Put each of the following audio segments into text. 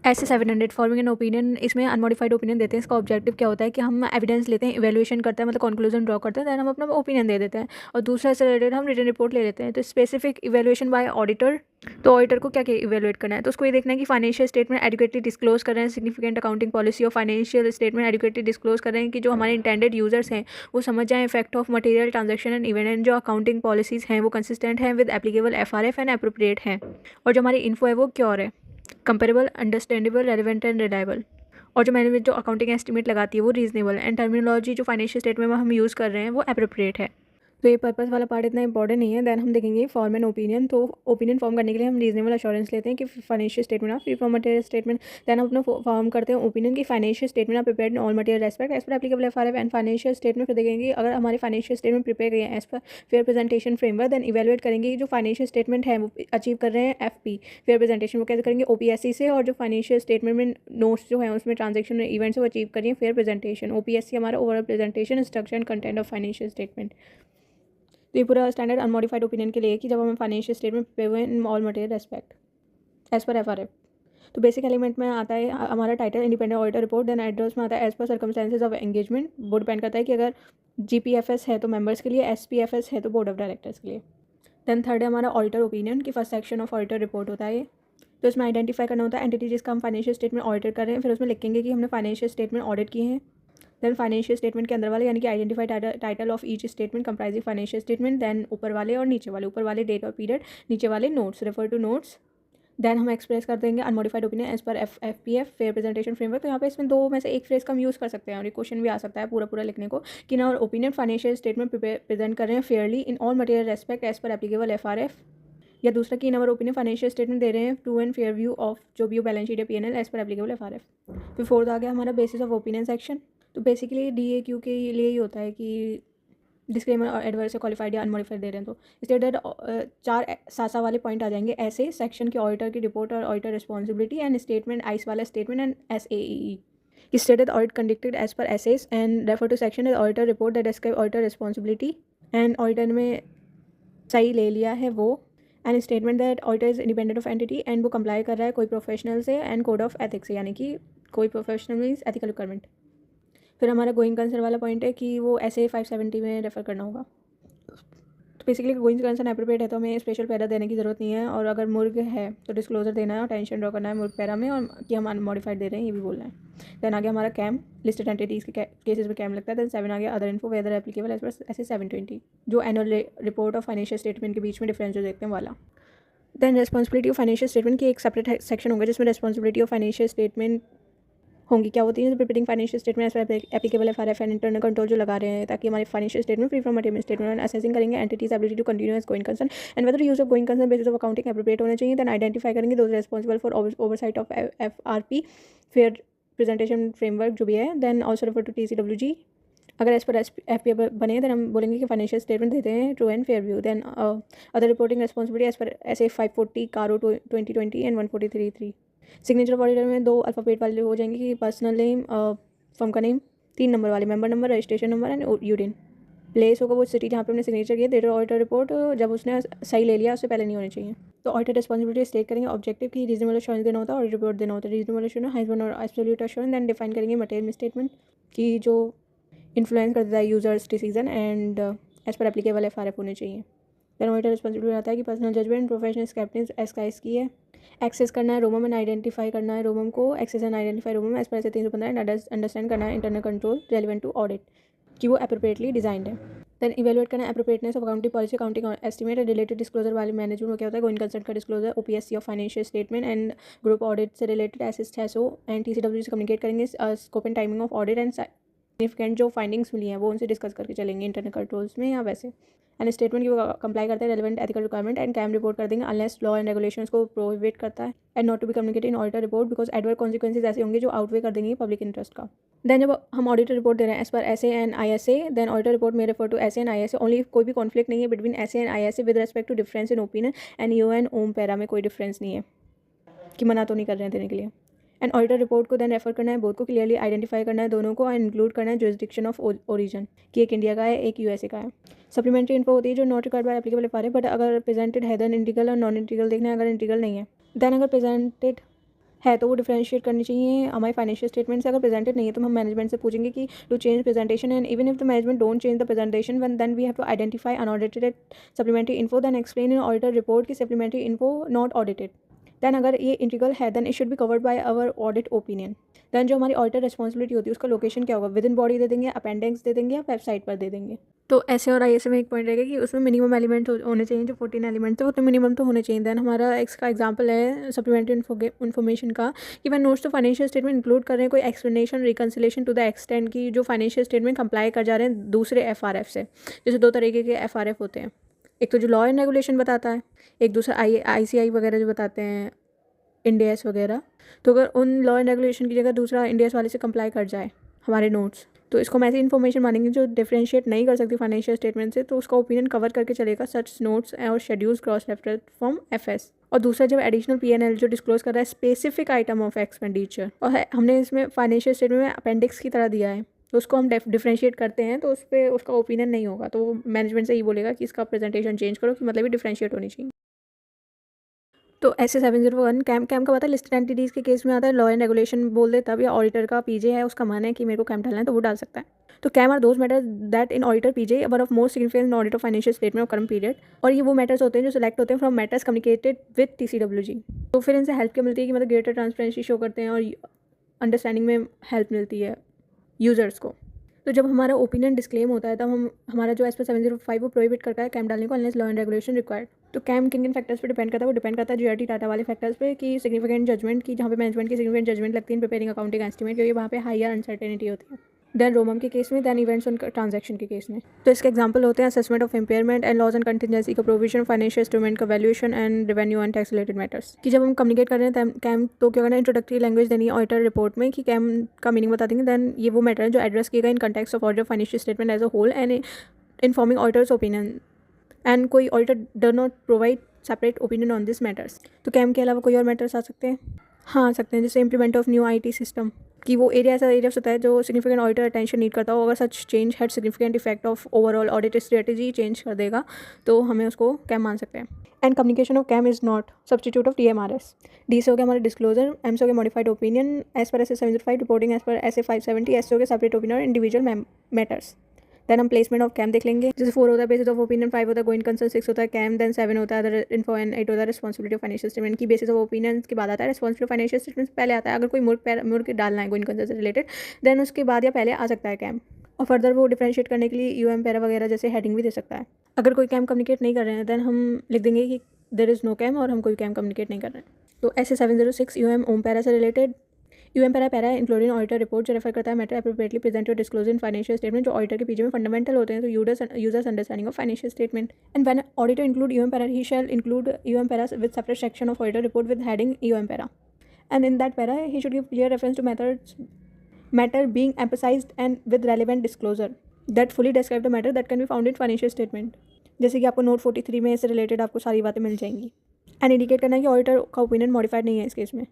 ऐसे 700 forming an opinion, इसमें unmodified opinion देते हैं। इसका ऑब्जेक्टिव क्या होता है कि हम एविडेंस लेते हैं, इवैल्यूएशन करते हैं, मतलब कंक्लूजन ड्रॉ करते हैं, देन हम अपना ओपिनियन दे देते हैं। और दूसरा इससे रिलेटेड हम रिटन रिपोर्ट ले लेते हैं। तो स्पेसिफिक इवैल्यूएशन बाय ऑडिटर, तो ऑडिटर को क्या क्या इवैल्यूएट करना है, तो उसको ये देखना है कि फाइनेंशियल स्टेटमेंट एडिक्वेटली डिस्क्लोज कर रहे हैं, सिग्निफिकेंट अकाउंटिंग पॉलिसी और फाइनेंशियल स्टेटमेंट एडिक्वेटली डिस्क्लोज कर रहे हैं कि जो हमारे इंटेंडेड यूजर्स हैं वो समझ जाएं effect of material transaction and event, and जो अकाउंटिंग पॉलिसीज हैं वो कंसिस्टेंट हैं with applicable FRF and appropriate हैं, और जो हमारी इन्फो है वो क्योर है, comparable, understandable, relevant and reliable, और जो मैनेजमेंट जो अकाउंटिंग एस्टिमेट लगाती है वो रीजनेबल, एंड टर्मिनोलॉजी जो फाइनेंशियल स्टेटमेंट में हम यूज़ कर रहे हैं वो एप्रोप्रिएट है। तो ये पर्पस वाला पार्ट इतना इंपॉर्टेंट नहीं है। देन हम देखेंगे फॉर्म एंड ओपिनियन। तो ओपिनियन फॉर्म करने के लिए हम रीजनेबल अश्योरेंस लेते हैं कि फाइनेंशियल स्टेटमेंट आप free from material statement. Then हम अपना फॉर्म करते हैं ओपिनियन की फाइनेंशियल स्टेटमेंट आप prepared in all material respect as per applicable FRF and financial statement. फिर देखेंगे अगर हमारे फाइनेंशियल स्टेटमेंट प्रिपेयर गए हैं as per fair presentation framework, then evaluate करेंगे कि जो फाइनेंशियल स्टेटमेंट है वो अचीव कर रहे हैं एफपी फेयर प्रेजेंटेशन, वो कैसे करेंगे ओपीएससी से, और जो फाइनेंशियल स्टेटमेंट में नोट्स जो है उसमें ट्रांजेक्शन इवेंट्स वो अचीव करिए फेयर प्रेजेंटेशन। ओपीएससी हमारा overall presentation, structure and content of financial statement. तो ये पूरा स्टैंडर्ड अनमोडिफाइड ओपिनियन के लिए कि जब हमें फाइनेंशियल स्टेटमेंट प्रिपेयर हुए in all material respect as per FRF. तो बेसिक एलिमेंट में आता है हमारा title independent auditor report, then address में आता है as per circumstances of engagement. वो डिपेंड करता है कि अगर जीपीएफएस है तो मेंबर्स के लिए, एसपीएफएस है तो बोर्ड ऑफ डायरेक्टर्स के लिए। देन थर्ड है हमारा ऑडिटर ओपिनियन की first section of auditor report होता है ये। तो इसमें आइडेंटिफाई करना होता है एंटिटी जिसका हम फाइनेंशियल स्टेटमेंट ऑडिट कर रहे हैं, फिर उसमें लिखेंगे कि हमने फाइनेंशियल स्टेटमेंट ऑडिट किए हैं। देन फाइनेंशियल स्टेटमेंट के अंदर वाले यानी कि identify title of each statement comprising financial statement, then ऊपर वाले और नीचे वाले, ऊपर वाले डेट और पीरियड, नीचे वाले notes, refer to notes. Then हम एक्सप्रेस कर देंगे अनमोडिफाइड ओपिनियन एज पर एफपीएफ फेयर प्रेजेंटेशन फ्रेमवर्क। तो यहाँ पे इसमें दो में से एक फ्रेज का हम यूज़ कर सकते हैं और ये क्वेश्चन भी आ सकता है पूरा पूरा लिखने को कि ना और ओपिनियन फाइनेंशियल स्टेटमेंट प्रेजेंट कर रहे हैं fairly in all material respect as per applicable FRF, या दूसरा कि in our opinion financial statement दे रहे हैं true and fair view of जो भी हो बैलेंस शीट या PNL as per applicable FRF. फिर फोर्थ आ गया हमारा बेसिस ऑफ ओपिनियन सेक्शन। तो बेसिकली डीएक्यू के लिए ही होता है कि डिस्क्लेमर और एडवर्स या क्वालिफाइड या अनमोडिफाइड दे रहे हैं। तो स्टेटेड चार सासा वाले पॉइंट आ जाएंगे ऐसे सेक्शन के ऑडिटर की रिपोर्ट और ऑडिटर रिस्पॉन्सिबिलिटी एंड स्टेटमेंट आइस वाला statement and SAE stated audit conducted as per SAs and refer to section as auditor report that describe auditor responsibility and auditor में सही ले लिया है वो, and statement that auditor is independent of entity and वो comply कर रहा है कोई प्रोफेशनल से एंड कोड ऑफ एथिक्स से, यानी कि कोई प्रोफेशनल मीन्स एथिकल रिक्वायरमेंट। फिर हमारा गोइंग कंसर्न वाला पॉइंट है कि वो ऐसे 570 में रेफर करना होगा। तो बेसिकली गोइंग कंसर्न एप्रोप्रिएट है तो हमें स्पेशल पैरा देने की ज़रूरत नहीं है, और अगर मुर्ग है तो डिस्क्लोजर देना है और टेंशन ड्रॉ करना है मुर्ग पैरा में, और कि हम अनमोडिफाइड दे रहे हैं ये भी बोलना है। देन आ गया हमारा कैम, लिस्टेड एंटिटीज़ के केसेस में कैम लगता है। देन 7 आ गया other info whether applicable as per ऐसे 720 जो एनुअल रिपोर्ट और फाइनेंशियल स्टेटमेंट के बीच में डिफरेंस जो देखते हैं वाला। Then responsibility of financial statement की एक सेपरेट सेक्शन होगा जिसमें रेस्पॉन्सिबिलिटी ऑफ फाइनेंशियल स्टेटमेंट होंगी क्या होती है, preparing financial statement applicable FRF and internal control जो लगा रहे हैं ताकि हमारे financial statement free from material statement assessing करेंगे entity's ability to continue as going concern and whether use of going concern basis of accounting appropriate होना चाहिए। Then identify करेंगे those responsible for oversight of FRP fair presentation framework जो भी है। Then also refer to TCWG अगर as per FP बने then हम बोलेंगे कि फाइनेंशियल स्टेटमेंट देते हैं true and fair view. Then other reporting responsibility as per ऐसे 540 कारो 2020 एंड 143.3। सिग्नेचर ऑफ ऑडिटर में 2 अल्फ़ाबेट वाले हो जाएंगे कि पर्सनल नेम, फर्म का नेम, 3 नंबर वाले member number, registration number and UDIN. Place होगा वो सिटी जहाँ पे हमने सिग्नेचर किया। डेट ऑडिटर रिपोर्ट जब उसने सही ले लिया उससे पहले नहीं होनी चाहिए। तो ऑडिटर रिस्पॉन्सिबिलिटी स्टेट करेंगे ऑब्जेक्टिव की रीजनेबल एश्योरेंस देना होता है और रिपोर्ट देना होता है। रीजनेबल एश्योरेंस, हाइस्ट और एब्सोल्यूट एश्योरेंस। देन डिफाइन करेंगे मटेरियल स्टेटमेंट की जो इन्फ्लुएंस करता है users decision and as per applicable FRF होने चाहिए। देन ऑडिटर रिस्पॉन्सिबिलिटी आता है कि पर्सनल जजमेंट, प्रोफेशनल स्क्रैपनेस एस की है। एक्सेस करना है रोमम एंड आइडेंटिफाई करना है रोमम को, assess and identify ROMM as per ऐसे 315 अंडरस्टैंड करना है internal control relevant to audit कि वो एप्रोप्रिएटली डिजाइंड है। देन इवेलुएट करना है appropriateness of accounting policy, accounting estimate and related disclosure वाले मैनेजमेंट में क्या होता है गोइंग कंसर्न का disclosure, OPSC of financial statement and group audit से रिलेटेड एसिस्ट है सो एंड टीसीडब्ल्यू से कम्युनिकेट करेंगे scope and timing of audit and significant जो फाइंडिंग्स मिली हैं वो उनसे डिस्कस करके चलेंगे इंटरनल कंट्रोल्स में या वैसे। एंड स्टेटमेंट की वो कंप्लाई करते हैं relevant ethical requirement and KAM report कर देंगे अनलेस लॉ एंड रेगुलेशंस को प्रोहिबिट करता है and not to be communicated in auditor report because adverse consequences ऐसे होंगे जो आउटवे कर देंगे पब्लिक इंटरेस्ट का। देन जब हम ऑडिटर रिपोर्ट दे रहे हैं as per SA and ISA, then auditor report में refer to SA and ISA only, कोई भी कॉन्फ्लिक्ट नहीं है between SA and ISA with respect to difference in opinion and you and ओम पैरा में कोई डिफरेंस नहीं है कि मना तो नहीं कर रहे हैं देने के लिए। एंड ऑडिटर रिपोर्ट को देन रेफर करना है बोथ को क्लियरली आइडेंटिफाई करना है दोनों को एंड इंक्लूड करना है जुरिसडिक्शन ऑफ ओरिजिन कि एक इंडिया का है एक यूएसए का है। सप्लीमेंट्री इन्फो होती है जो not required by applicable FRF but अगर प्रेजेंटेड है देन इंटीग्रल और नॉन इंटीग्रल देखना है, अगर इंटीग्रल नहीं है देन अगर प्रेजेंटेड है तो वो डिफरेंशिएट करनी चाहिए हमारे फाइनेंशियल स्टेटमेंट से। अगर प्रेजेंटेड नहीं है तो हम मैनेजमेंट से पूछेंगे कि to change presentation, and even if the management don't change the presentation one, then we have to identify unaudited supplementary info, then explain in auditor report की supplementary info not audited. Then अगर ये integral है then it should be covered by our audit opinion. Then जो हमारी auditor responsibility होती है उसका location क्या होगा, विद इन बॉडी दे देंगे, अपेंडिक्स दे देंगे या वेबसाइट पर दे देंगे। तो ऐसे और IAS में एक पॉइंट रहेगा कि उसमें मिनिमम एलिमेंट होने चाहिए, जो 14 एलिमेंट थे वो तो मिनिमम तो होने चाहिए। देन हमारा इसका एग्जांपल है सप्लीमेंट्री इन्फॉर्मेशन का कि वह नोट्स तो फाइनेंशियल स्टेटमेंट इंक्लूड कर रहे हैं कोई explanation reconciliation to the extent की जो फाइनेंशियल स्टेटमेंट कंप्लाई कर जा रहे हैं दूसरे FRF से। जैसे दो तरीके के FRF होते हैं, एक तो जो लॉ एंड रेगुलेशन बताता है, एक दूसरा ICI वगैरह जो बताते हैं, IND-AS वगैरह। तो अगर उन लॉ एंड रेगुलेशन की जगह दूसरा IND-AS वाले से कंप्लाई कर जाए हमारे नोट्स, तो इसको हम ऐसी इन्फॉर्मेशन मानेंगे जो डिफरेंशिएट नहीं कर सकती फाइनेंशियल स्टेटमेंट से, तो उसका ओपिनियन कवर करके चलेगा सच नोट्स और schedules cross reference from FS। और दूसरा जब एडिशनल P&L जो डिस्क्लोज कर रहा है स्पेसिफिक आइटम ऑफ एक्सपेंडिचर, और हमने इसमें फाइनेंशियल स्टेटमेंट में अपेंडिक्स की तरह दिया है, तो उसको हम डिफरेंशिएट करते हैं तो उस पर उसका ओपिनियन नहीं होगा, तो वो मैनेजमेंट से ही बोलेगा कि इसका प्रेजेंटेशन चेंज करो, कि मतलब ये डिफरेंशिएट होनी चाहिए। तो ऐसे 701 कैम का पता है लिस्टेड एंटिटीज़ के केस में आता है, लॉ एंड रेगुलेशन बोल दे तब, या ऑडिटर का PJ है उसका मन है कि मेरे को कैम डालना है तो वो डाल सकता है। तो KAM are those matter that in auditor PJ one of most significant in audit of financial statement of current period. और ये वो मैटर्स होते हैं जो सिलेक्ट होते हैं from matters communicated with TCWG। तो फिर इनसे हेल्प क्या मिलती है कि मतलब ग्रेटर ट्रांसपेरेंसी शो करते हैं और अंडरस्टैंडिंग में हेल्प मिलती है यूज़र्स को। तो जब हमारा ओपिनियन डिस्क्लेम होता है तब हम हमारा जो एज पर 705 वो प्रोहिबिट करता है कैम डालने को unless law and regulation required. तो कैम किन किन फैक्टर्स पे डिपेंड करता है, वो डिपेंड करता है GRT टाटा वाले फैक्टर्स पे कि सिग्निफिकेंट जजमेंट की, जहाँ पे मैनेजमेंट की सिग्निफिकेंट जजमेंट लगती है प्रिपेयरिंग अकाउंटिंग एस्टिमेट, क्योंकि वहाँ पे हायर अनसर्टेनिटी होती है। देन रोमम के केस में, देन इवेंट्स ऑन ट्रांजैक्शन के केस में। तो इसके एग्जांपल होते हैं assessment of impairment and loss and contingency का प्रोविजन, फाइनेंशियल इंस्ट्रूमेंट का valuation and revenue and tax related matters. कि जब हम कम्युनिकेट कर रहे हैं कैम तो क्या करना है, इंट्रोडक्टरी लैंग्वेज देनी है ऑडिटर रिपोर्ट में कि कैम का मीनिंग बता देंगे। देन ये वो मैटर है जो एड्रेस किया गया in context of auditor financial statement as a whole and informing auditor's opinion, and कोई auditor does not provide separate opinion on this matters. तो कैम के अलावा कोई और मैटर्स आ सकते हैं? हाँ, आ सकते हैं, जैसे implement of new IT system, कि वो ऐसा एरिया होता है जो सिग्निफिकेंट ऑडिटर अटेंशन नीड करता हो, अगर such change had significant effect of overall audit strategy change कर देगा तो हमें उसको कैम मान सकते हैं। And communication of KAM is not substitute of DMRS। D से हो गया हमारे डिस्क्लोजर, M से हो गया modified opinion, as per SA 705 reporting as per SA 570, S से हो गया separate opinion individual matters. Then हम प्लेसमेंट ऑफ कैम देख लेंगे, जैसे 4 होता है बेसिस ऑफ ओपिनियन, 5 होता है गोइंग कंसर्न, 6 होता है कैम, देन 7 होता है अदर इन्फो एंड 8 होता है रिस्पॉन्सिबिलिटी ऑफ फाइनेंशियल स्टेटमेंट। की बेसिस ऑफ ओपिनियन के बाद आता है रिस्पॉन्सिबिलिटी ऑफ फाइनेंशियल स्टेटमेंट, पहले आता है अगर कोई मुर्ग डालना है गोइंग कंसर्न से रिलेटेड, देन उसके बाद या पहले आ सकता है कैम। और फर्दर वो डिफरेंशिएट करने के लिए UM पैरा वगैरह जैसे हेडिंग भी दे सकता है। अगर कोई कैम कम्युनिकेट नहीं कर रहे हैं देन हम लिख देंगे कि देयर इज़ नो कैम, और हम कोई कैम कम्युनिकेट नहीं कर रहे हैं। तो ऐसे 706 UM ओम पैरा से related. UM para including auditor report जो रेफर करता है मैटर एप्रोप्रिएटली प्रेजेंट और डिस्क्लोज इन फाइनेंशियल स्टेटमेंट, जो ऑडिटर के PJ में फंडामेंटल होते हैं, तो users understanding of financial statement. And when auditor include UM para he shall include UM para with separate section of auditor report with heading UM para, and in that para he should give clear reference to matter being emphasised and with relevant disclosure that fully describe the matter that can be found in financial statement. जैसे कि आपको note 43 में इससे related आपको सारी बातें मिल जाएंगी। And indicate करना है कि ऑडिटर का ओपिनियन मॉडिफाइड नहीं है इस केस में,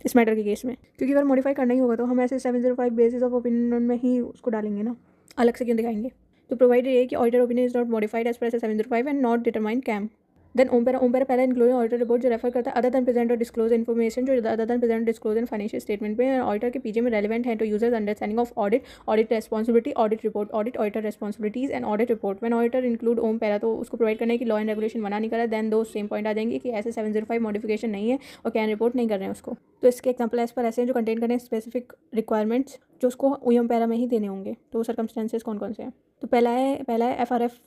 इस मैटर के केस में, क्योंकि अगर मॉडिफाई करना ही होगा तो हम ऐसे 705 बेसिस ऑफ ओपिनियन में ही उसको डालेंगे ना, अलग से क्यों दिखाएंगे। तो प्रोवाइडेड ये कि auditor opinion is not modified as per SA 705 and not determine KAM. Then OM para पहला इंक्लूडिंग ऑडिटर रिपोर्ट जो रेफर करता है अदर देन प्रेजेंट और डिस्क्लोज इन्फॉर्मेशन, जो other than present disclose in financial statement पे auditor के PJ में relevant है to users understanding of audit responsibility, audit report, auditor responsibilities and audit report. When auditor include OM para तो उसको provide करना है कि लॉ एंड रेगुलेशन मना नहीं करा, देन दो सेम पॉइंट आ जाएंगे कि ऐसे 705 मॉडिफिकेशन नहीं है और कैन रिपोर्ट नहीं कर रहे हैं उसको। तो इसके एग्जाम्पल एज पर ऐसे हैं जो कंटेन करें स्पेसिफिक रिक्वायरमेंट्स जो उसको UM पैरा में ही देने होंगे। तो वो सर्कमस्टेंसेस कौन कौन से हैं? तो पहला है FRF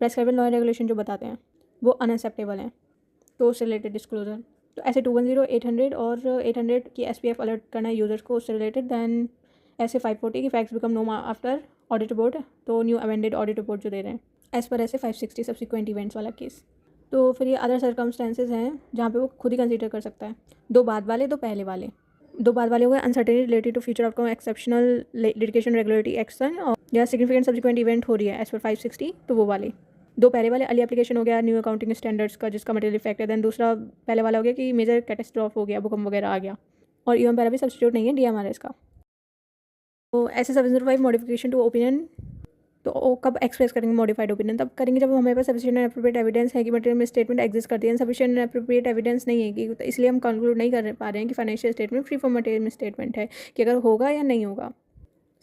prescribed law and regulation जो बताते हैं वो अनएक्सेप्टेबल हैं, तो उससे रिलेटेड डिस्क्लोजर। तो ऐसे 210, 800 और 800 की SPF अलर्ट करना है यूजर्स को उससे रिलेटेड। दैन ऐसे 540 की facts become know after audit report, तो न्यू अमेंडेड ऑडिट रिपोर्ट जो दे रहे हैं एज पर ऐसे 560 सब्सिक्वेंट इवेंट्स वाला केस। तो फिर ये अदर सर्कमस्टेंसेज हैं जहाँ पे वो खुद ही कंसीडर कर सकता है। दो बाद वाले, दो पहले वाले। दो बाद वाले हो गए uncertainty related to future outcome, exceptional litigation, regulatory action, और या सिग्निफिकेंट सब्सिक्वेंट इवेंट हो रही है एज पर 560, तो वो वाले। दो पहले वाले अर्ली एप्लीकेशन हो गया न्यू अकाउंटिंग स्टैंडर्ड्स का जिसका मटेरियल इफेक्ट है। देन दूसरा पहले वाला हो गया कि मेजर कैटेस्ट्रॉफ हो गया, भूकंप वगैरह आ गया, और UM पैरा भी सब्स्टिट्यूट नहीं है DMRS का। तो ऐसे 705 मॉडिफिकेशन टू ओपिनियन तो वो कब एक्सप्रेस करेंगे मॉडिफाइड ओपिनियन? तब करेंगे जब हमारे पास सफिशिएंट एंड एप्रोप्रिएट एविडेंस है कि मटेरियल में स्टेटमेंट एग्जिस्ट करती है। सफिशिएंट एंड एप्रोप्रिएट एविडेंस नहीं है कि, तो इसलिए हम कंक्लूड नहीं कर पा रहे हैं कि financial statement free from material statement है, कि अगर होगा या नहीं होगा।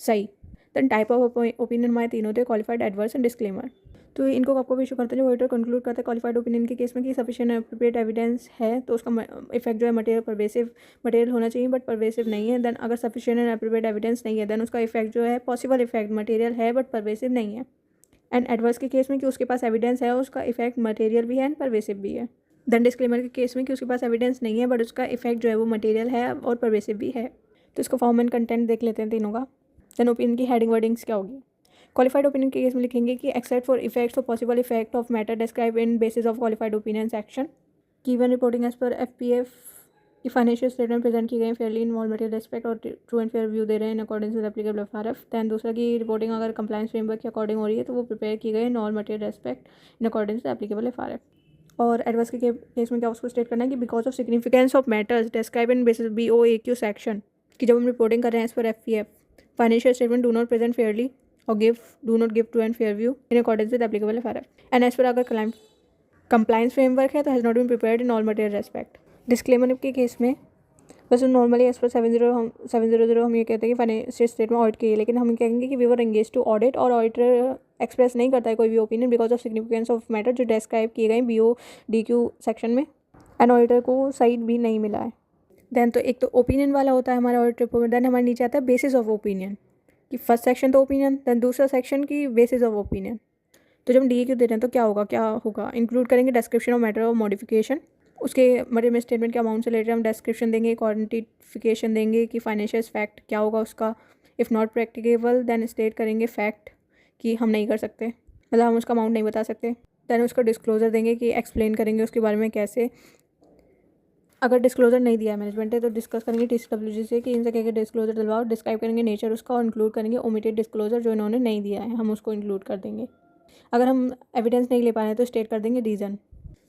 सही। देन टाइप ऑफ ओपिनियन हमारे तीन होते हैं, क्वालिफाइड, एडवर्स एंड डिस्क्लेमर। तो इनको कब को इशू करते हैं? जब ऑडिटर कंक्लूड करता है क्वालिफाइड ओपिनियन के केस में कि सफिशिएंट एप्रोप्रिएट एविडेंस है, तो उसका इफेक्ट जो है मटेरियल परवेसिव मटेरियल होना चाहिए, बट परवेसिव नहीं है। देन अगर सफिशिएंट एंड एप्रोप्रिएट एविडेंस नहीं है, देन उसका इफेक्ट जो है पॉसिबल इफेक्ट मटेरियल है बट परवेसिव नहीं है। एंड एडवर्स के केस में कि उसके पास एविडेंस है, उसका इफेक्ट मटेरियल भी है एंड परवेसिव भी है। देन डिस्क्लेमर के केस में कि उसके पास एविडेंस नहीं है बट उसका इफेक्ट जो है वो मटेरियल है और परवेसिव भी है। तो इसको फॉर्म एंड कंटेंट देख लेते हैं तीनों का। देन ओपिनियन की हेडिंग वर्डिंग्स क्या होगी? क्वालिफाइड ओपिनियन के केस में लिखेंगे कि एक्सेप्ट फॉर इफेक्ट्स और possible effect of matter describe in basis of qualified opinion section, की one reporting as per FPF की फाइनेंशियल स्टेटमेंट प्रेजेंट की गई fairly in all material respect और ट्रू एंड फेयर व्यू दे रहे हैं in according with applicable FRF। Then दूसरा की रिपोर्टिंग अगर कंप्लायंस फ्रेमवर्क के अकॉर्डिंग हो रही है तो वो प्रिपेयर की गई इन all material respect in according with applicable FRF। और एडवर्स के केस में क्या उसको स्टेट करना है कि because of significance of matters describe in basis BOAQ section, कि जब हम रिपोर्टिंग कर रहे हैं as per FPF financial statement do not present fairly और do not give true and fair view in accordance with applicable FRF। And as per अगर compliance framework है तो has not been prepared in all material respect. Disclaimer के case में बस normally as per 700 हम ये कहते हैं कि फाइनेंशियल स्टेटमेंट ऑडिट की है, लेकिन हम कहेंगे कि we were engage to audit और ऑडिटर एक्सप्रेस नहीं करता है कोई भी opinion because of significance of matter जो डिस्क्राइब किए गए BODQ सेक्शन में, एंड ऑडिटर को साइड भी नहीं मिला है। देन तो एक तो ओपिनियन वाला होता है हमारा ऑडिट रिपोर्ट में। देन हमारे नीचे आता है बेसिस ऑफ ओपिनियन, कि फर्स्ट सेक्शन तो ओपिनियन, देन दूसरा सेक्शन की बेसिस ऑफ ओपिनियन। तो जब हम DAQ दे रहे हैं तो क्या होगा इंक्लूड करेंगे description of matter of modification, उसके मटेरियल में स्टेटमेंट के अमाउंट से रिलेटेड हम डिस्क्रिप्शन देंगे, क्वांटिफिकेशन देंगे कि फाइनेंशियल फैक्ट क्या होगा उसका, if not practicable then state करेंगे फैक्ट कि हम नहीं कर सकते, मतलब हम उसका अमाउंट नहीं बता सकते। देन उसका डिस्क्लोजर देंगे कि एक्सप्लेन करेंगे उसके बारे में कैसे। अगर डिस्क्लोजर नहीं दिया है मैनेजमेंट है तो डिस्कस करेंगे TCWG से कि इनसे क्या डिस्क्लोजर दिलवाओ, डिस्क्राइब करेंगे नेचर उसका और इंक्लूड करेंगे ओमिटेड डिस्क्लोजर जो इन्होंने नहीं दिया है, हम उसको इंक्लूड कर देंगे। अगर हम एविडेंस नहीं ले पा रहे हैं तो स्टेट कर देंगे रीज़न।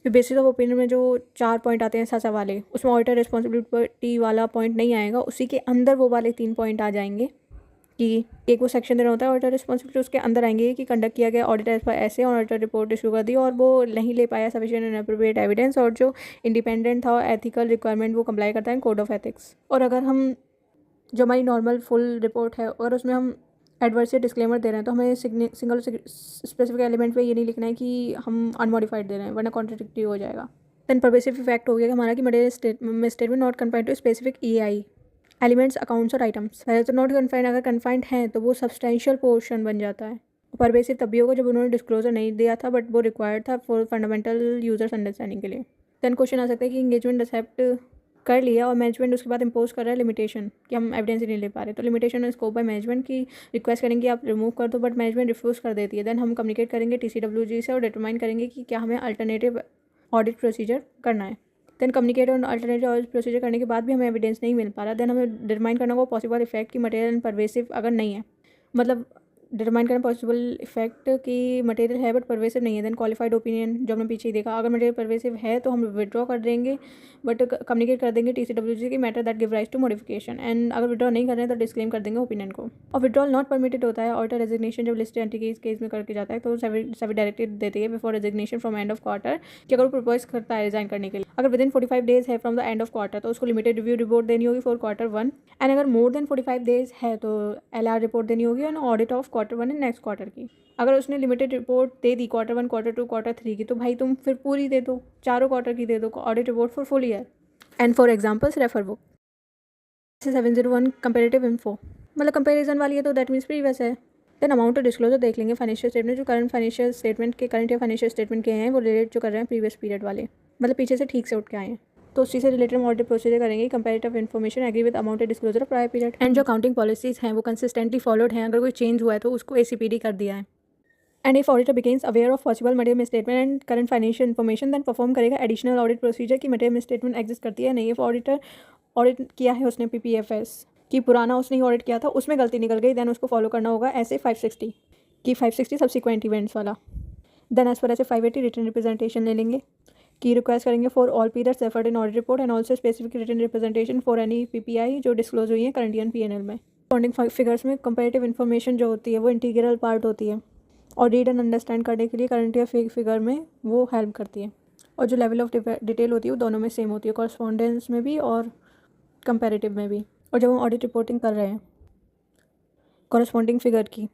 फिर बेसिस ऑफ ओपिनियन में जो 4 पॉइंट आते हैं ससा वाले, उसमें ऑडिटर रिस्पॉन्सिबिलिटी वाला पॉइंट नहीं आएगा, उसी के अंदर वो वाले 3 पॉइंट आ जाएंगे कि एक वो सेक्शन देना होता है ऑडिटर रिस्पॉन्सिबिलिटी, उसके अंदर आएंगे कि कंडक्ट किया गया ऑडिटर पर ऐसे ऑडिटर रिपोर्ट इशू कर दी और वो नहीं ले पाया सफिशिएंट एंड एप्रोप्रिएट एविडेंस, और जो इंडिपेंडेंट था एथिकल रिक्वायरमेंट वो कंप्लाई करता है कोड ऑफ एथिक्स। और अगर हम जो हमारी नॉर्मल फुल रिपोर्ट है और उसमें हम एडवर्स या डिस्क्लेमर दे रहे हैं तो हमें सिंगल स्पेसिफिक एलिमेंट पे ये नहीं लिखना है कि हम अनमॉडिफाइड दे रहे हैं, वरना कॉन्ट्रडिक्टरी हो जाएगा। देन परवेसिव इफेक्ट हो गया कि हमारा कि material statement not confined to specific EI elements, accounts और आइटम्स। पहले तो नॉट कन्फाइंड, अगर कन्फाइंड हैं तो वो सब्सटेंशियल पोर्शन बन जाता है। परवेसिव तभी होगा जब उन्होंने डिस्क्लोजर नहीं दिया था बट वो रिक्वायर्ड था फॉर फंडामेंटल यूजर्स अंडरस्टैंडिंग के लिए। देन क्वेश्चन आ सकता है कि इंगेजमेंट एक्सेप्ट कर लिया और मैनेजमेंट उसके बाद इम्पोज कर रहा है लिमिटेशन कि हम एविडेंस ही नहीं ले पा रहे, तो लिमिटेशन है स्कोप बाय मैनेजमेंट की रिक्वेस्ट करेंगे आप रिमूव कर दो, बट मैनेजमेंट रिफ्यूज़ कर देती है। देन हम कम्युनिकेट करेंगे TCWG से और डिटरमाइन करेंगे कि क्या हमें अल्टरनेटिव ऑडिट प्रोसीजर करना है। देन कम्युनिकेट और अल्टरनेटिव ऑडिट प्रोसीजर करने के बाद भी हमें एविडेंस नहीं मिल पा रहा, देन हमें डिटरमाइन करना होगा पॉसिबल इफेक्ट की मटेरियल परवेसिव अगर नहीं है, मतलब डिटरमाइन करना पॉसिबल इफेक्ट की मटेरियल है बट परवेसिव नहीं है। देन क्वालिफाइड ओपिनियन जो हमने पीछे ही देखा, अगर मटेरियल परवेसिव है तो हम विड्रॉ कर देंगे बट कम्युनिकेट कर देंगे TCWG की matter that give rise to modification, and अगर विड्रॉ नहीं कर रहे हैं तो डिस्क्लेम कर देंगे ओपिनियन को। और विड्रॉल नॉट परमिटेड होता है ऑडिटर रेजिग्नेशन जब लिस्टेड एंटिटी केस में करके जाता है तो सभी डायरेक्टेड देती है before resignation from end of quarter कि अगर वो प्रपोज करता है रिजाइन करने के लिए, अगर विदिन 45 डेज है from the end of quarter तो उसको लिमिटेड रिव्यू रिपोर्ट देनी होगी फॉर Q1, एंड अगर मोर देन 45 डेज है तो LR रिपोर्ट देनी होगी and audit of Q1 and next quarter की। अगर उसने लिमिटेड रिपोर्ट दे दी Q1, Q2, Q3 की तो भाई तुम फिर पूरी दे दो, चारों क्वार्टर की दे दो audit report for full year. And for examples refer book 701 comparative info, मतलब कंपेरिजन वाली है तो दैट मीन्स प्रीवियस है। देन अमाउंट ऑफ डिस्क्लोजर देख लेंगे, फाइनेंशियल स्टेटमेंट जो करंट फाइनेंशियल स्टेटमेंट के करंट या फाइनेंशियल स्टेटमेंट के हैं वो रिलेट जो कर रहे हैं प्रीवियस पीरियड वाले, मतलब पीछे से ठीक से उठ के आए हैं, तो उसी से रिलेटेड हम ऑडिट प्रोसीजर करेंगे। Comparative information agree with amount of disclosure prior period, and जो अकाउंटिंग पॉलिसीज हैं वो कंसिस्टेंटली फॉलोड हैं, अगर कोई चेंज हुआ है तो उसको ACPD कर दिया है। And if auditor becomes aware of possible material misstatement and current financial information then perform करेगा एडिशनल ऑडिट प्रोसीजर की मटेरियल मिसस्टेटमेंट एग्जिस्ट करती है नहीं। इफ ऑडिटर ऑडिट किया है उसने PPFS कि पुराना उसने ही ऑडिट किया था उसमें गलती निकल गई, देन उसको फॉलो करना होगा ऐसे 560 कि 560 सब्सिक्वेंट इवेंट्स वाला। देन एज पर ऐसे 580 रिटर्न रिप्रेजेंटेशन ले लेंगे की रिक्वेस्ट करेंगे for all periods referred in audit report and also specific written representation for any PPI जो डिस्क्लोज हुई है करंट ईयर PNL में। अकाउंटिंग फिगर्स में कंपेरेटिव इन्फॉर्मेशन जो होती है वो इंटीग्रल पार्ट होती है, और रीड एंड अंडरस्टैंड करने के लिए करंट ईयर फिगर में वो हेल्प करती है। और जो लेवल ऑफ डिटेल होती है वो दोनों में सेम होती है, कॉरस्पॉन्डेंस में भी और कंपैरेटिव में भी। और जब हम ऑडिट रिपोर्टिंग कर रहे हैं कॉरस्पॉन्डिंग फिगर की,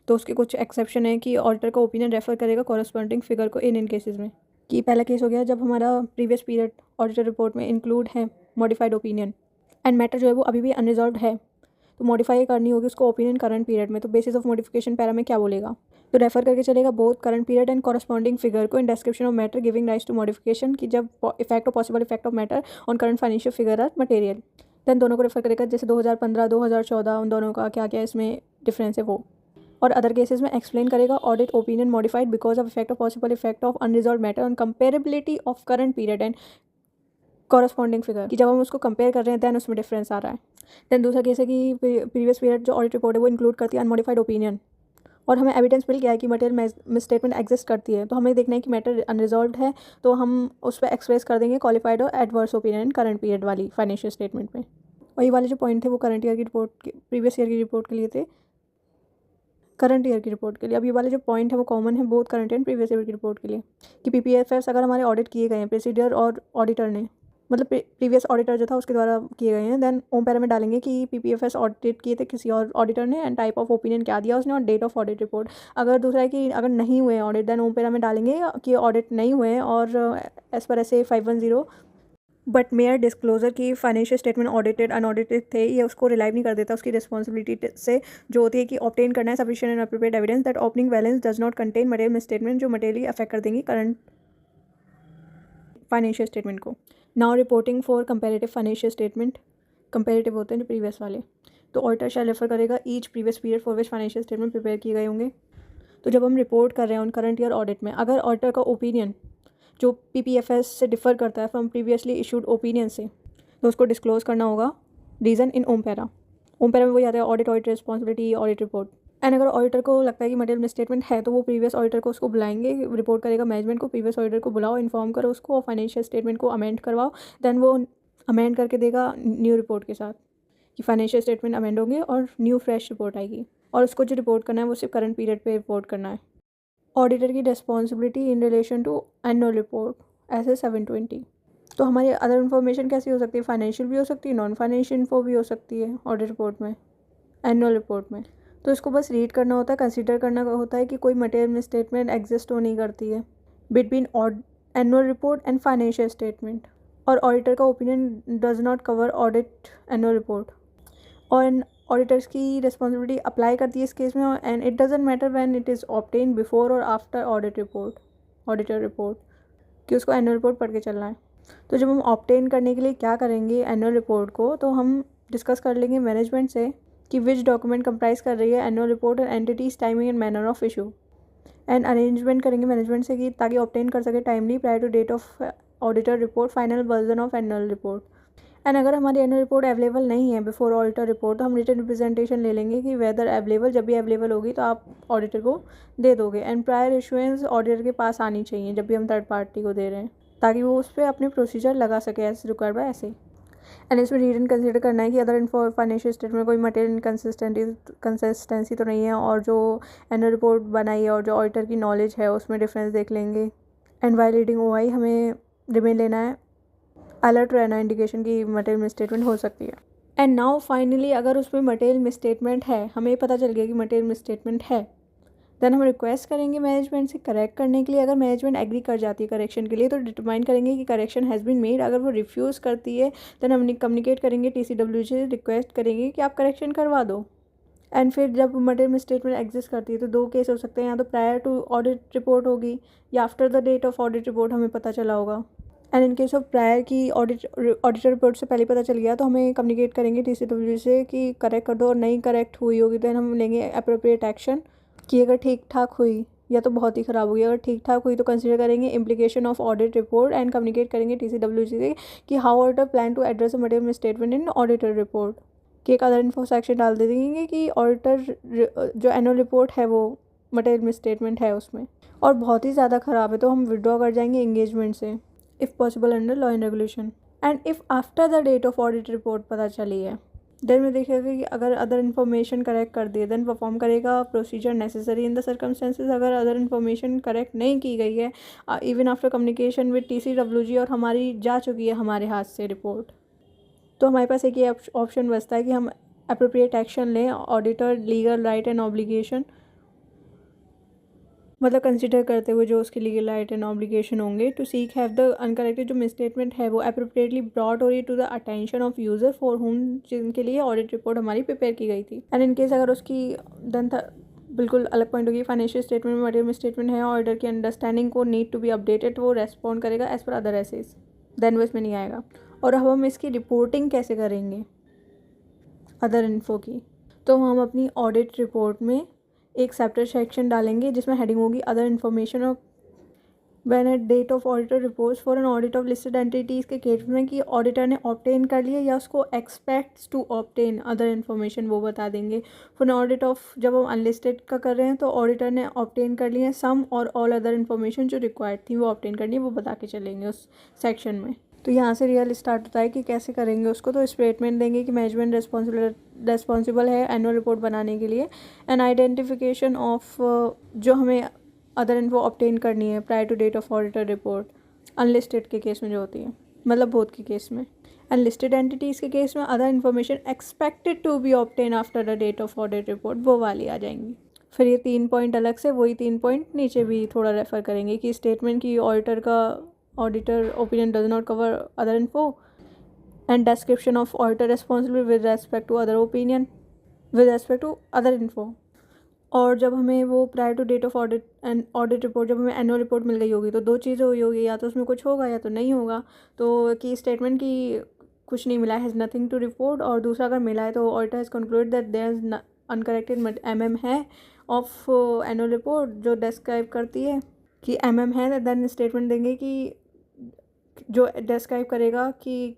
तो उसके कुछ एक्सेप्शन है कि ऑडिटर का ओपिनियन रेफर करेगा कॉरस्पॉन्डिंग फिगर को इन केसेस में। कि पहला केस हो गया जब हमारा प्रीवियस पीरियड ऑडिटर रिपोर्ट में इंक्लूड है मॉडिफाइड ओपिनियन एंड मैटर जो है वो अभी भी अनरिजॉल्व है, तो मॉडिफाई करनी होगी उसको ओपिनियन करंट पीरियड में। तो बेसिस ऑफ मॉडिफिकेशन पैरा में क्या बोलेगा, तो रेफर करके चलेगा both current period and corresponding figure को in description of matter giving rise to modification, कि जब इफेक्ट और possible effect of matter on current financial figure are material. Then दोनों को रेफर करेगा, जैसे 2015 2014 उन दोनों का क्या क्या इसमें डिफरेंस है वो। और अदर केसेस में एक्सप्लेन करेगा audit opinion modified because of effect of possible effect of unresolved matter on comparability of current period and corresponding figure, कि जब हम उसको कंपेयर कर रहे हैं दैन उसमें डिफरेंस आ रहा है। देन दूसरा केस है कि प्रीवियस पीरियड जो ऑडिट रिपोर्ट है वो इंक्लूड करती है अनमॉडिफाइड ओपिनियन, और हमें एविडेंस मिल गया है कि मटेरियल मिसस्टेटमेंट एग्जिस्ट करती है, तो हमें देखना है कि मैटर अनरिजॉल्व है, तो हम उस पर एक्सप्रेस कर देंगे क्वालिफाइड और एडवर्स ओपिनियन करंट पीरियड वाली फाइनेंशियल स्टेटमेंट में। और ये वाले जो पॉइंट थे वो करंट ईयर की रिपोर्ट के प्रीवियस ईयर की रिपोर्ट के लिए थे, करंट ईयर की रिपोर्ट के लिए। अब ये वाले जो पॉइंट है वो कॉमन है both current and previous year की रिपोर्ट के लिए, कि पीपीएफएस अगर हमारे ऑडिट किए गए हैं प्रोसीजर और ऑडिटर ने, मतलब प्रीवियस ऑडिटर जो था उसके द्वारा किए गए हैं, देन ओम पैरा में डालेंगे कि पीपीएफएस ऑडिट किए थे किसी और ऑडिटर ने एंड टाइप ऑफ ओपिनियन क्या दिया उसने और डेट ऑफ ऑडिट रिपोर्ट। अगर दूसरा है कि अगर नहीं हुए ऑडिट, देन ओम पैरा में डालेंगे कि ऑडिट नहीं हुए और एज पर ऐसे 510 बट मेयर डिस्क्लोजर की फाइनेंशियल स्टेटमेंट ऑडिटेड अनऑडिटेड थे, ये उसको रिलाइव नहीं कर देता उसकी रिस्पॉन्सिबिलिटी से, जो होती है कि ऑब्टेन करना है sufficient and appropriate evidence that opening balance does not contain material misstatement, जो मटेरियली अफेक्ट कर देंगी करंट फाइनेंशियल स्टेटमेंट को। Now reporting for comparative financial statement, comparative होते हैं जो प्रीवियस वाले, तो ऑडिटर शैल रेफर करेगा each previous period for which financial statement prepare किए गए होंगे। तो जब हम रिपोर्ट कर रहे हैं ऑन करंट ईयर ऑडिट में, अगर ऑडिटर का ओपिनियन जो पीपीएफएस से डिफर करता है फ्रॉम प्रीवियसली इशूड ओपिनियन से, तो उसको डिस्क्लोज करना होगा रीज़न इन ओम पैरा। ओम पैरा में वही आता है audit responsibility audit report. And अगर ऑडिटर को लगता है कि मटेरियल मिसस्टेटमेंट है, तो वो प्रीवियस ऑडिटर को उसको बुलाएंगे, रिपोर्ट करेगा मैनेजमेंट को, प्रीवियस ऑडिटर को बुलाओ, इन्फॉर्म करो उसको और फाइनेंशियल स्टेटमेंट को अमेंड करवाओ। देन वो अमेंड करके देगा न्यू रिपोर्ट के साथ, कि फाइनेंशियल स्टेटमेंट अमेंड होंगे और न्यू फ्रेश रिपोर्ट आएगी, और उसको जो रिपोर्ट करना है वो सिर्फ करंट पीरियड पे रिपोर्ट करना है। ऑडिटर की responsibility in relation to annual report SA 720। तो हमारी अदर इन्फॉर्मेशन कैसी हो सकती है, फाइनेंशियल भी हो सकती है, नॉन फाइनेंशियल इन्फो भी हो सकती है ऑडिट रिपोर्ट में, एनुअल रिपोर्ट में। तो इसको बस रीड करना होता है, कंसीडर करना होता है कि कोई मटेरियल मिसस्टेटमेंट एग्जिस्ट हो नहीं करती है between annual report and financial statement, और ऑडिटर का opinion does not cover audit annual report, और ऑडिटर्स की रिस्पॉन्सिबिलिटी अप्लाई करती है इस केस में, and it doesn't matter when it is obtain before और after audit report, auditor report, कि उसको एनुअल रिपोर्ट पढ़ के चलना है। तो जब हम ऑब्टेन करने के लिए क्या करेंगे एनुअल रिपोर्ट को, तो हम डिस्कस कर लेंगे मैनेजमेंट से कि विच डॉक्यूमेंट कंप्राइज कर रही है एनुअल रिपोर्ट और entities timing and manner of issue, and arrangement करेंगे मैनेजमेंट से कि ताकि ऑब्टेन कर सके timely prior to date of auditor report final version of annual report. And अगर हमारी एनुअल रिपोर्ट अवेलेबल नहीं है बिफोर ऑडिटर रिपोर्ट, तो हम रिटन रिप्रेजेंटेशन ले लेंगे कि वेदर अवेलेबल, जब भी अवेलेबल होगी तो आप ऑडिटर को दे दोगे, एंड प्रायर इशुएंस ऑडिटर के पास आनी चाहिए जब भी हम थर्ड पार्टी को दे रहे हैं, ताकि वो उस पर अपने प्रोसीजर लगा सके एज रिक्वायर्ड बाय ऐसे। एंड इसमें रीड एंड कंसिडर करना है कि अदर फाइनेंशियल स्टेटमेंट कोई मटेरियल कंसिस्टेंसी तो नहीं है, और जो एनुअल रिपोर्ट बनाई है और जो ऑडिटर की नॉलेज है उसमें डिफरेंस देख लेंगे। एंड वाइल रीडिंग ओआई हमें रिमेन लेना है, अलर्ट रहना इंडिकेशन की मटेरियल मिसस्टेटमेंट हो सकती है। एंड नाउ फाइनली अगर उसमें मटेरियल मिसस्टेटमेंट है, हमें पता चल गया कि मटेरियल मिसस्टेटमेंट है, देन हम रिक्वेस्ट करेंगे मैनेजमेंट से करेक्ट करने के लिए। अगर मैनेजमेंट एग्री कर जाती है करेक्शन के लिए, तो डिटरमाइन करेंगे कि करेक्शन हैज़ बीन मेड। अगर वो रिफ्यूज़ करती है, देन हम कम्युनिकेट करेंगे TCW से, रिक्वेस्ट करेंगे कि आप करेक्शन करवा दो। एंड फिर जब मटेरियल मिसस्टेटमेंट एग्जिस्ट करती है, तो दो केस हो सकते हैं, या तो प्रायर टू ऑडिट रिपोर्ट होगी या after the date of audit report हमें पता चला होगा। And in case of prior की ऑडिटर रिपोर्ट से पहले पता चल गया, तो हमें कम्युनिकेट करेंगे TCW से कि करेक्ट कर दो, और नहीं करेक्ट हुई होगी तो हम लेंगे अप्रोप्रिएट एक्शन, कि अगर ठीक ठाक हुई या तो बहुत ही ख़राब हुई। अगर ठीक ठाक हुई तो कंसीडर करेंगे implication of audit report, and communicate करेंगे TCW से कि how auditor plan to address material misstatement in auditor report, कि एक अदर इन्फो सेक्शन डाल दे देंगे कि ऑडिटर जो एनुअल रिपोर्ट है वो मटेरियल मिसस्टेटमेंट है उसमें, और बहुत ही ज़्यादा ख़राब है तो हम विड्रॉ कर जाएंगे एंगेजमेंट से, if possible under law and regulation. And if after the date of audit report पता चली है देन में देखेगा कि अगर अदर इन्फॉर्मेशन करेक्ट कर दिए देन परफॉर्म करेगा procedure necessary in the circumstances. अगर अदर इन्फॉर्मेशन करेक्ट नहीं की गई है even after communication with TCWG और हमारी जा चुकी है हमारे हाथ से रिपोर्ट, तो हमारे पास एक ये ऑप्शन बचता है कि हम अप्रोप्रिएट एक्शन लें। Auditor legal right and obligation मतलब कंसिडर करते हुए जो उसके लीगल राइट एंड ऑब्लिगेशन होंगे to seek have the uncorrected जो मिसस्टेटमेंट है वो अप्रोप्रिएटली ब्रॉट हो रही to the attention of user for whom जिनके लिए ऑडिट रिपोर्ट हमारी प्रिपेयर की गई थी। एंड इन केस अगर उसकी देन बिल्कुल अलग पॉइंट होगी फाइनेंशियल स्टेटमेंट में मटेरियल स्टेटमेंट है ऑडिटर की अंडरस्टैंडिंग को नीड टू बी अपडेटेड, वो रेस्पॉन्ड करेगा as per other SAs, then वो इसमें नहीं आएगा। और अब हम इसकी रिपोर्टिंग कैसे करेंगे अदर इन्फो की, तो हम अपनी ऑडिट रिपोर्ट में एक सेपरेट सेक्शन डालेंगे जिसमें हेडिंग होगी other information of when at date of auditor reports for an audit of listed entities के केस में कि ऑडिटर ने ऑब्टेन कर लिया या उसको expects to obtain other information वो बता देंगे। फॉर एन ऑडिट ऑफ जब हम अनलिस्टेड का कर रहे हैं तो ऑडिटर ने ऑब्टेन कर लिया सम और ऑल अदर इन्फॉर्मेशन जो रिक्वायर्ड थी वो ऑब्टेन करनी है वो बता के चलेंगे उस सेक्शन में। तो यहाँ से रियल स्टार्ट होता है कि कैसे करेंगे उसको। तो स्टेटमेंट देंगे कि मैनेजमेंट रिस्पॉन्सिबल है एनुअल रिपोर्ट बनाने के लिए एंड आइडेंटिफिकेशन ऑफ जो हमें अदर इन्फो ऑब्टेन करनी है prior to date of auditor report unlisted के केस में जो होती है, मतलब बोथ के केस में। अनलिस्टेड एंटिटीज़ के केस में other information expected to be obtain after the date of audit report वो वाली आ जाएंगी। फिर ये 3 पॉइंट अलग से वही 3 पॉइंट नीचे भी थोड़ा रेफर करेंगे कि स्टेटमेंट की auditor opinion does not cover other info and description of auditor responsible with respect to other opinion with respect to other info. और जब हमें वो prior to date of audit and audit report जब हमें annual report मिल गई होगी तो 2 चीज़ें हुई होगी, या तो उसमें कुछ होगा या तो नहीं होगा। तो कि स्टेटमेंट की कुछ नहीं मिला हैज़ नथिंग टू रिपोर्ट, और दूसरा अगर मिला है तो auditor has conclude that there is uncorrected है ऑफ एनुअल रिपोर्ट जो डिस्क्राइब करती है कि है, देन स्टेटमेंट देंगे कि जो डिस्क्राइब करेगा कि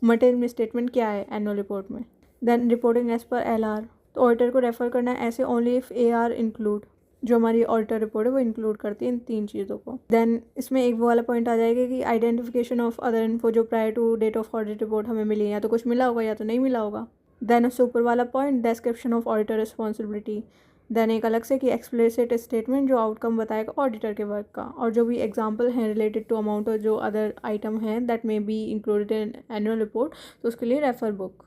मटेरियल स्टेटमेंट क्या है एनुअल रिपोर्ट में। Then reporting as per LR, तो ऑडिटर को रेफर करना है ऐसे ओनली इफ़ AR इंक्लूड जो हमारी ऑडिटर रिपोर्ट है वो इंक्लूड करती है इन 3 चीज़ों को। देन इसमें एक वो वाला पॉइंट आ जाएगा कि आइडेंटिफिकेशन ऑफ अदर इन्फो जो prior to date of audit report हमें मिली है, या तो कुछ मिला होगा या तो नहीं मिला होगा। देन उससे ऊपर वाला point description of auditor responsibility, then एक अलग से कि एक्सप्लिसिट स्टेटमेंट जो आउटकम बताएगा ऑडिटर के वर्क का, और जो भी एग्जांपल हैं रिलेटेड टू अमाउंट और जो अदर आइटम हैं that may be included in annual report तो उसके लिए रेफर बुक।